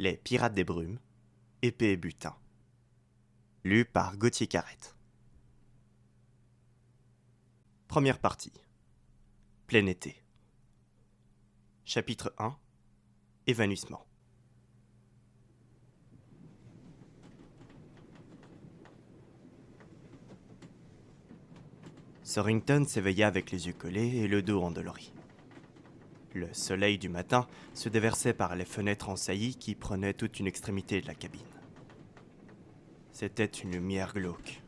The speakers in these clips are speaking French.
Les Pirates des Brumes, épée et butin. Lu par Gauthier Carrette. Première partie. Plein été. Chapitre 1. Évanouissement. Sorrington s'éveilla avec les yeux collés et le dos endolori. Le soleil du matin se déversait par les fenêtres en saillie qui prenaient toute une extrémité de la cabine. C'était une lumière glauque,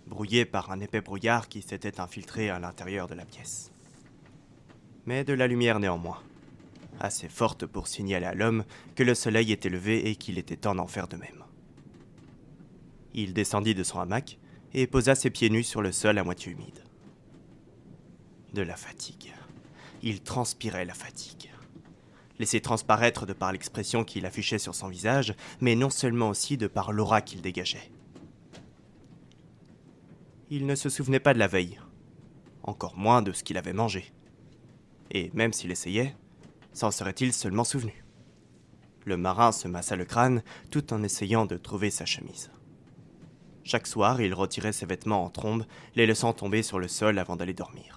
brouillée par un épais brouillard qui s'était infiltré à l'intérieur de la pièce. Mais de la lumière néanmoins, assez forte pour signaler à l'homme que le soleil était levé et qu'il était temps d'en faire de même. Il descendit de son hamac et posa ses pieds nus sur le sol à moitié humide. De la fatigue. Il transpirait la fatigue. Laissé transparaître de par l'expression qu'il affichait sur son visage, mais non seulement aussi de par l'aura qu'il dégageait. Il ne se souvenait pas de la veille, encore moins de ce qu'il avait mangé. Et même s'il essayait, s'en serait-il seulement souvenu? Le marin se massa le crâne tout en essayant de trouver sa chemise. Chaque soir, il retirait ses vêtements en trombe, les laissant tomber sur le sol avant d'aller dormir.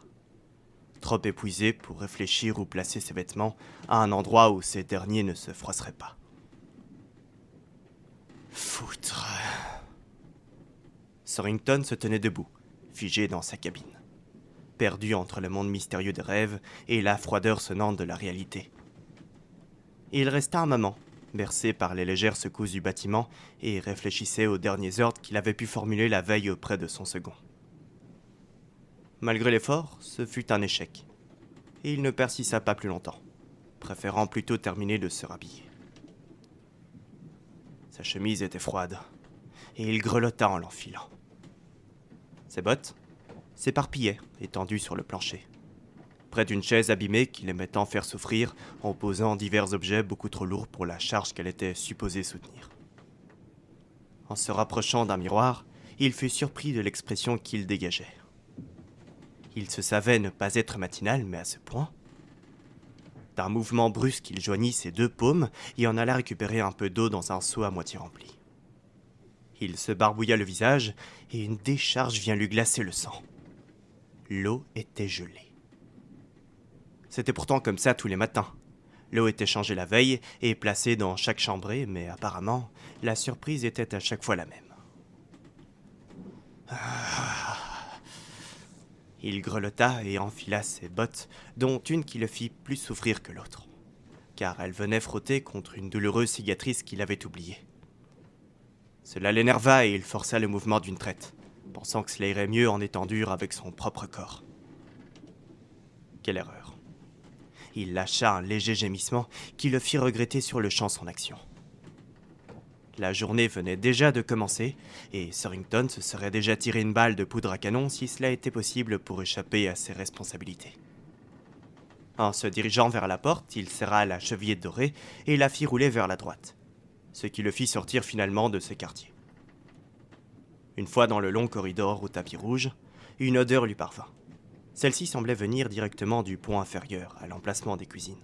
Trop épuisé pour réfléchir ou placer ses vêtements à un endroit où ces derniers ne se froisseraient pas. Foutre. Sorrington se tenait debout, figé dans sa cabine, perdu entre le monde mystérieux des rêves et la froideur sonnante de la réalité. Il resta un moment, bercé par les légères secousses du bâtiment, et réfléchissait aux derniers ordres qu'il avait pu formuler la veille auprès de son second. Malgré l'effort, ce fut un échec, et il ne persista pas plus longtemps, préférant plutôt terminer de se rhabiller. Sa chemise était froide, et il grelotta en l'enfilant. Ses bottes s'éparpillaient, étendues sur le plancher, près d'une chaise abîmée qu'il aimait tant faire souffrir en posant divers objets beaucoup trop lourds pour la charge qu'elle était supposée soutenir. En se rapprochant d'un miroir, il fut surpris de l'expression qu'il dégageait. Il se savait ne pas être matinal, mais à ce point. D'un mouvement brusque, il joignit ses deux paumes et en alla récupérer un peu d'eau dans un seau à moitié rempli. Il se barbouilla le visage et une décharge vient lui glacer le sang. L'eau était gelée. C'était pourtant comme ça tous les matins. L'eau était changée la veille et placée dans chaque chambrée, mais apparemment, la surprise était à chaque fois la même. Il grelotta et enfila ses bottes, dont une qui le fit plus souffrir que l'autre, car elle venait frotter contre une douloureuse cicatrice qu'il avait oubliée. Cela l'énerva et il força le mouvement d'une traite, pensant que cela irait mieux en étant dur avec son propre corps. Quelle erreur. Il lâcha un léger gémissement qui le fit regretter sur le champ son action. La journée venait déjà de commencer, et Sorrington se serait déjà tiré une balle de poudre à canon si cela était possible pour échapper à ses responsabilités. En se dirigeant vers la porte, il serra la chevillette dorée et la fit rouler vers la droite, ce qui le fit sortir finalement de ce quartier. Une fois dans le long corridor au tapis rouge, une odeur lui parvint. Celle-ci semblait venir directement du pont inférieur, à l'emplacement des cuisines.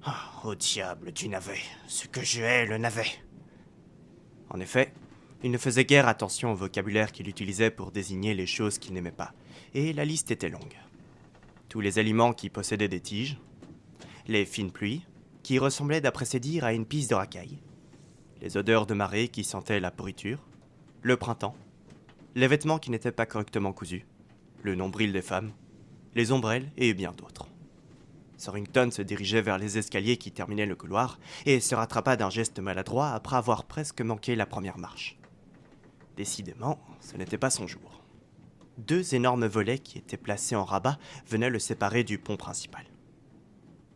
Ah, au diable du navet, ce que je hais le navet. En effet, il ne faisait guère attention au vocabulaire qu'il utilisait pour désigner les choses qu'il n'aimait pas, et la liste était longue. Tous les aliments qui possédaient des tiges, les fines pluies, qui ressemblaient d'après ses dires à une pisse de racaille, les odeurs de marée qui sentaient la pourriture, le printemps, les vêtements qui n'étaient pas correctement cousus, le nombril des femmes, les ombrelles et bien d'autres. Sorrington se dirigeait vers les escaliers qui terminaient le couloir et se rattrapa d'un geste maladroit après avoir presque manqué la première marche. Décidément, ce n'était pas son jour. Deux énormes volets qui étaient placés en rabat venaient le séparer du pont principal.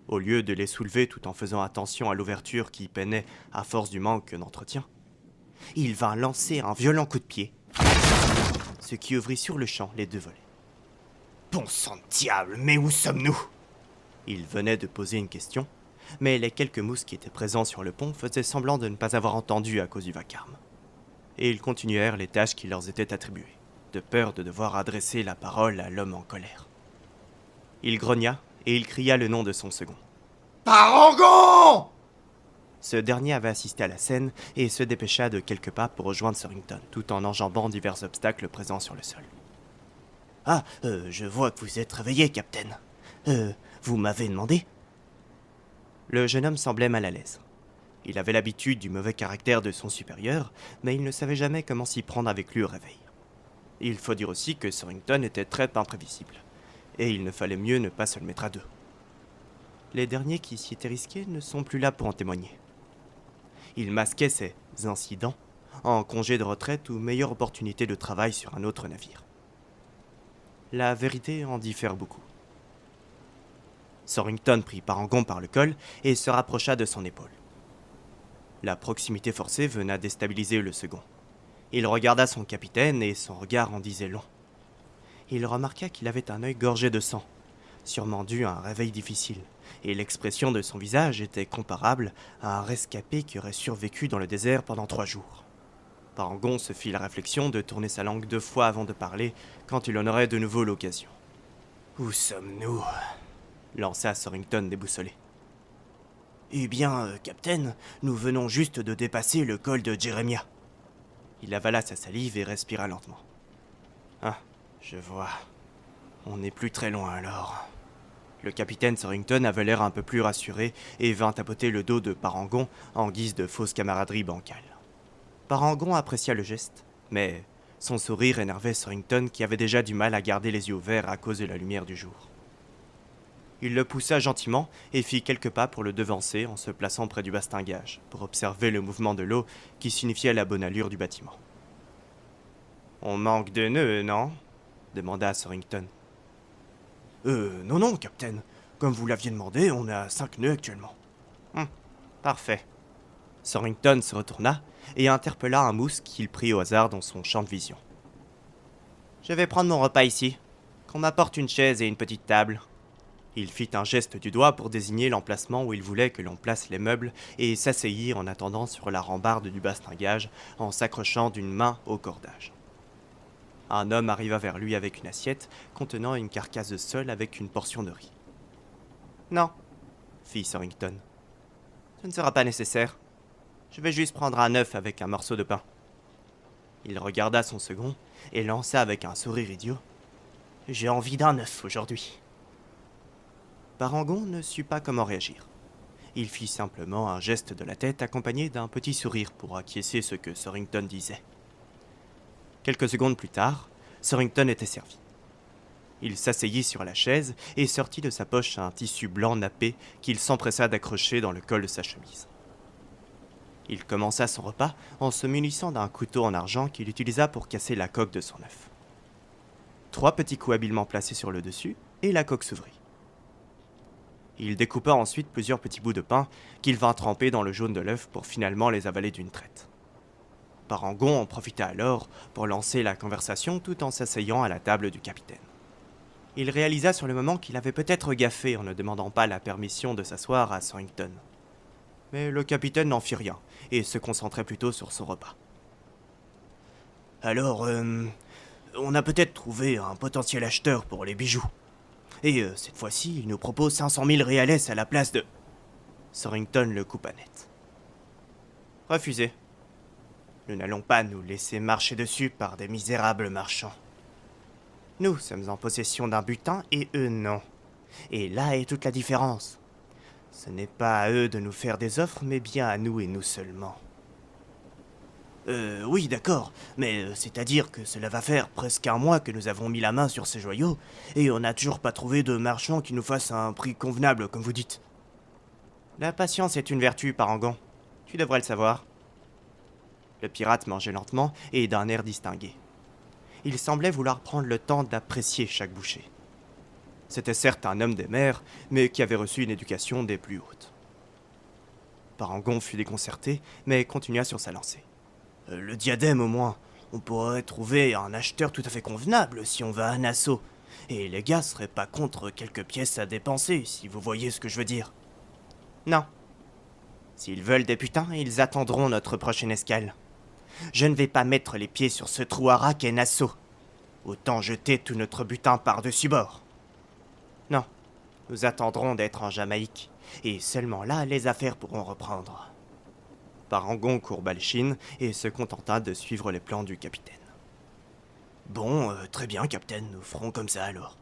Au lieu de les soulever tout en faisant attention à l'ouverture qui peinait à force du manque d'entretien, il vint lancer un violent coup de pied, ce qui ouvrit sur le champ les deux volets. « Bon sang de diable, mais où sommes-nous » Il venait de poser une question, mais les quelques mousses qui étaient présents sur le pont faisaient semblant de ne pas avoir entendu à cause du vacarme. Et ils continuèrent les tâches qui leur étaient attribuées, de peur de devoir adresser la parole à l'homme en colère. Il grogna et il cria le nom de son second. « Parangon !» Ce dernier avait assisté à la scène et se dépêcha de quelques pas pour rejoindre Surrington, tout en enjambant divers obstacles présents sur le sol. Ah, je vois que vous êtes réveillé, Capitaine. Vous m'avez demandé ? Le jeune homme semblait mal à l'aise. Il avait l'habitude du mauvais caractère de son supérieur, mais il ne savait jamais comment s'y prendre avec lui au réveil. Il faut dire aussi que Surrington était très imprévisible, et il ne fallait mieux ne pas se le mettre à deux. Les derniers qui s'y étaient risqués ne sont plus là pour en témoigner. Il masquait ces incidents en congé de retraite ou meilleure opportunité de travail sur un autre navire. La vérité en diffère beaucoup. Surrington prit Parangon par le col et se rapprocha de son épaule. La proximité forcée venait déstabiliser le second. Il regarda son capitaine et son regard en disait long. Il remarqua qu'il avait un œil gorgé de sang, sûrement dû à un réveil difficile, et l'expression de son visage était comparable à un rescapé qui aurait survécu dans le désert pendant 3 jours. Parangon se fit la réflexion de tourner sa langue 2 fois avant de parler, quand il en aurait de nouveau l'occasion. « Où sommes-nous » lança Surrington déboussolé. « Eh bien, Capitaine, nous venons juste de dépasser le col de Jeremiah. » Il avala sa salive et respira lentement. « Ah, je vois. On n'est plus très loin alors. » Le capitaine Surrington avait l'air un peu plus rassuré et vint tapoter le dos de Parangon en guise de fausse camaraderie bancale. Parangon apprécia le geste, mais son sourire énervait Surrington qui avait déjà du mal à garder les yeux ouverts à cause de la lumière du jour. Il le poussa gentiment et fit quelques pas pour le devancer en se plaçant près du bastingage, pour observer le mouvement de l'eau qui signifiait la bonne allure du bâtiment. « On manque de nœuds, non ?» demanda Surrington. Non, capitaine. Comme vous l'aviez demandé, on est à 5 nœuds actuellement. Parfait. » Surrington se retourna et interpella un mousse qu'il prit au hasard dans son champ de vision. « Je vais prendre mon repas ici. Qu'on m'apporte une chaise et une petite table. » Il fit un geste du doigt pour désigner l'emplacement où il voulait que l'on place les meubles et s'asseyit en attendant sur la rambarde du bastingage en s'accrochant d'une main au cordage. Un homme arriva vers lui avec une assiette contenant une carcasse de sole avec une portion de riz. « Non, » fit Surrington. « Ce ne sera pas nécessaire. Je vais juste prendre un œuf avec un morceau de pain. » Il regarda son second et lança avec un sourire idiot. « J'ai envie d'un œuf aujourd'hui. » Parangon ne sut pas comment réagir. Il fit simplement un geste de la tête accompagné d'un petit sourire pour acquiescer ce que Surrington disait. Quelques secondes plus tard, Surrington était servi. Il s'asseyit sur la chaise et sortit de sa poche un tissu blanc nappé qu'il s'empressa d'accrocher dans le col de sa chemise. Il commença son repas en se munissant d'un couteau en argent qu'il utilisa pour casser la coque de son œuf. 3 petits coups habilement placés sur le dessus et la coque s'ouvrit. Il découpa ensuite plusieurs petits bouts de pain qu'il vint tremper dans le jaune de l'œuf pour finalement les avaler d'une traite. Parangon en profita alors pour lancer la conversation tout en s'asseyant à la table du capitaine. Il réalisa sur le moment qu'il avait peut-être gaffé en ne demandant pas la permission de s'asseoir à Surrington. Mais le capitaine n'en fit rien et se concentrait plutôt sur son repas. « Alors, on a peut-être trouvé un potentiel acheteur pour les bijoux. Et cette fois-ci, il nous propose 500 000 réales à la place de... » Surrington le coupa net. « Refusé. Nous n'allons pas nous laisser marcher dessus par des misérables marchands. Nous sommes en possession d'un butin et eux non. Et là est toute la différence. Ce n'est pas à eux de nous faire des offres, mais bien à nous et nous seulement. » Oui, d'accord, mais c'est-à-dire que cela va faire presque un mois que nous avons mis la main sur ces joyaux, et on n'a toujours pas trouvé de marchand qui nous fasse un prix convenable, comme vous dites. La patience est une vertu, Parangon. Tu devrais le savoir. Le pirate mangeait lentement et d'un air distingué. Il semblait vouloir prendre le temps d'apprécier chaque bouchée. C'était certes un homme des mers, mais qui avait reçu une éducation des plus hautes. Parangon fut déconcerté, mais continua sur sa lancée. Le diadème, au moins. On pourrait trouver un acheteur tout à fait convenable si on va à Nassau. Et les gars seraient pas contre quelques pièces à dépenser, si vous voyez ce que je veux dire. Non. S'ils veulent des putains, ils attendront notre prochaine escale. Je ne vais pas mettre les pieds sur ce trou à rats qu'est Nassau. Autant jeter tout notre butin par-dessus bord. Non. Nous attendrons d'être en Jamaïque. Et seulement là, les affaires pourront reprendre. Parangon courba l'échine et se contenta de suivre les plans du capitaine. Bon, très bien, capitaine, nous ferons comme ça alors.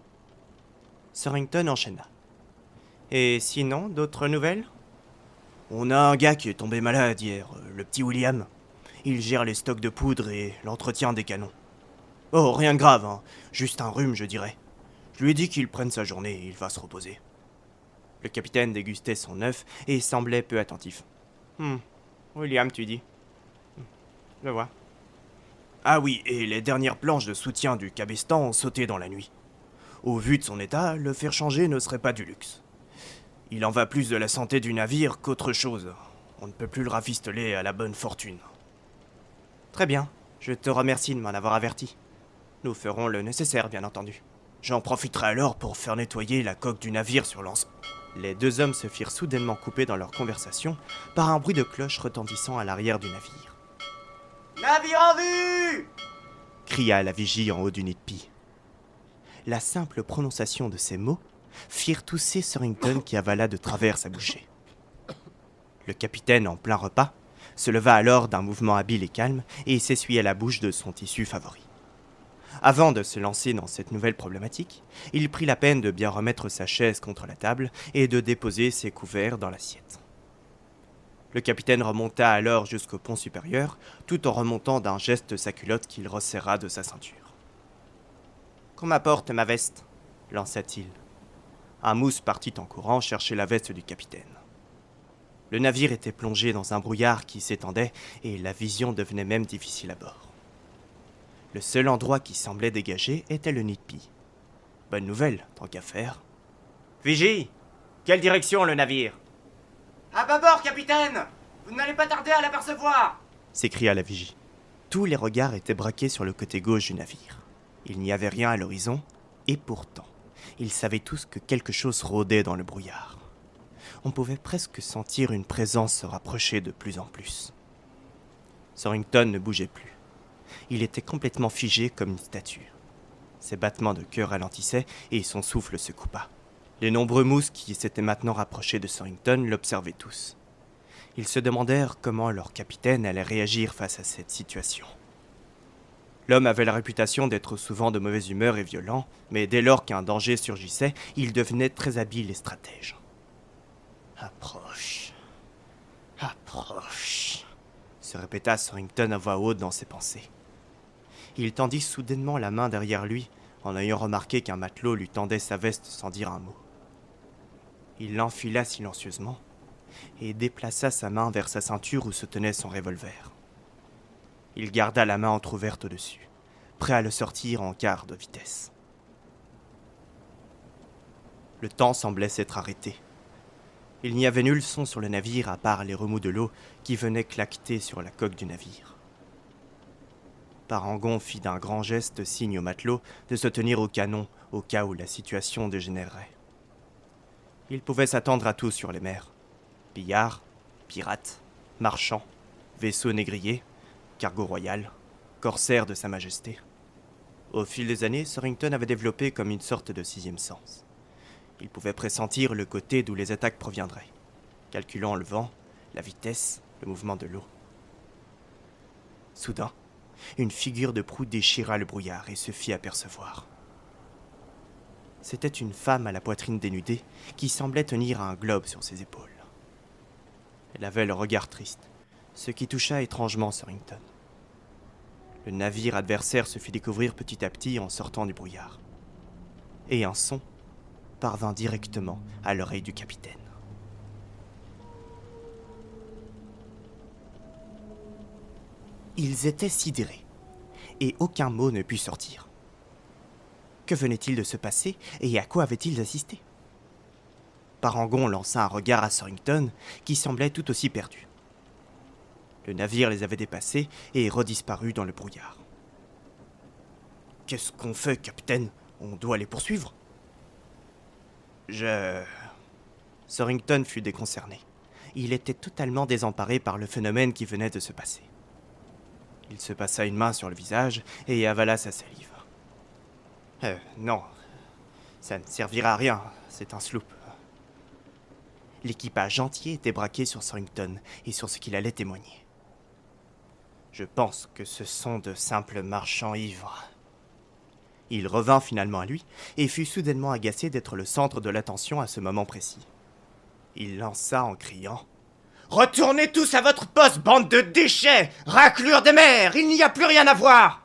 Surrington enchaîna. Et sinon, d'autres nouvelles? On a un gars qui est tombé malade hier, le petit William. Il gère les stocks de poudre et l'entretien des canons. Oh, rien de grave, hein. Juste un rhume, je dirais. Je lui ai dit qu'il prenne sa journée et il va se reposer. Le capitaine dégustait son œuf et semblait peu attentif. William, tu dis? Je vois. Ah oui, et les dernières planches de soutien du cabestan ont sauté dans la nuit. Au vu de son état, le faire changer ne serait pas du luxe. Il en va plus de la santé du navire qu'autre chose. On ne peut plus le rafistoler à la bonne fortune. Très bien, je te remercie de m'en avoir averti. Nous ferons le nécessaire, bien entendu. J'en profiterai alors pour faire nettoyer la coque du navire sur l'ensemble. Les deux hommes se firent soudainement couper dans leur conversation par un bruit de cloche retentissant à l'arrière du navire. « Navire en vue !» cria la vigie en haut du nid de pie. La simple prononciation de ces mots firent tousser Surrington qui avala de travers sa bouchée. Le capitaine, en plein repas, se leva alors d'un mouvement habile et calme et s'essuya la bouche de son tissu favori. Avant de se lancer dans cette nouvelle problématique, il prit la peine de bien remettre sa chaise contre la table et de déposer ses couverts dans l'assiette. Le capitaine remonta alors jusqu'au pont supérieur, tout en remontant d'un geste sa culotte qu'il resserra de sa ceinture. « Qu'on m'apporte ma veste » lança-t-il. Un mousse partit en courant chercher la veste du capitaine. Le navire était plongé dans un brouillard qui s'étendait et la vision devenait même difficile à bord. Le seul endroit qui semblait dégagé était le nid de pie. Bonne nouvelle, tant qu'à faire. « Vigie! Quelle direction le navire ?»« À bâbord, capitaine! Vous n'allez pas tarder à l'apercevoir !» s'écria la vigie. Tous les regards étaient braqués sur le côté gauche du navire. Il n'y avait rien à l'horizon, et pourtant, ils savaient tous que quelque chose rôdait dans le brouillard. On pouvait presque sentir une présence se rapprocher de plus en plus. Surrington ne bougeait plus. Il était complètement figé comme une statue. Ses battements de cœur ralentissaient et son souffle se coupa. Les nombreux mousses qui s'étaient maintenant rapprochés de Surrington l'observaient tous. Ils se demandèrent comment leur capitaine allait réagir face à cette situation. L'homme avait la réputation d'être souvent de mauvaise humeur et violent, mais dès lors qu'un danger surgissait, il devenait très habile et stratège. « Approche, approche », se répéta Surrington à voix haute dans ses pensées. Il tendit soudainement la main derrière lui, en ayant remarqué qu'un matelot lui tendait sa veste sans dire un mot. Il l'enfila silencieusement et déplaça sa main vers sa ceinture où se tenait son revolver. Il garda la main entr'ouverte au-dessus, prêt à le sortir en quart de vitesse. Le temps semblait s'être arrêté. Il n'y avait nul son sur le navire à part les remous de l'eau qui venaient claqueter sur la coque du navire. Parangon fit d'un grand geste signe aux matelots de se tenir au canon au cas où la situation dégénérerait. Il pouvait s'attendre à tout sur les mers. Pillards, pirates, marchands, vaisseaux négriers, cargo royal, corsaires de Sa Majesté. Au fil des années, Surrington avait développé comme une sorte de sixième sens. Il pouvait pressentir le côté d'où les attaques proviendraient, calculant le vent, la vitesse, le mouvement de l'eau. Soudain, une figure de proue déchira le brouillard et se fit apercevoir. C'était une femme à la poitrine dénudée qui semblait tenir un globe sur ses épaules. Elle avait le regard triste, ce qui toucha étrangement Surrington. Le navire adversaire se fit découvrir petit à petit en sortant du brouillard. Et un son parvint directement à l'oreille du capitaine. Ils étaient sidérés, et aucun mot ne put sortir. Que venait-il de se passer, et à quoi avaient-ils assisté? Parangon lança un regard à Surrington, qui semblait tout aussi perdu. Le navire les avait dépassés et redisparut dans le brouillard. « Qu'est-ce qu'on fait, capitaine? On doit les poursuivre ?» Surrington fut déconcerné. Il était totalement désemparé par le phénomène qui venait de se passer. Il se passa une main sur le visage et avala sa salive. Non, ça ne servira à rien, c'est un sloop. L'équipage entier était braqué sur Storrington et sur ce qu'il allait témoigner. Je pense que ce sont de simples marchands ivres. Il revint finalement à lui et fut soudainement agacé d'être le centre de l'attention à ce moment précis. Il lança en criant « Retournez tous à votre poste, bande de déchets! Raclure des mers! Il n'y a plus rien à voir !»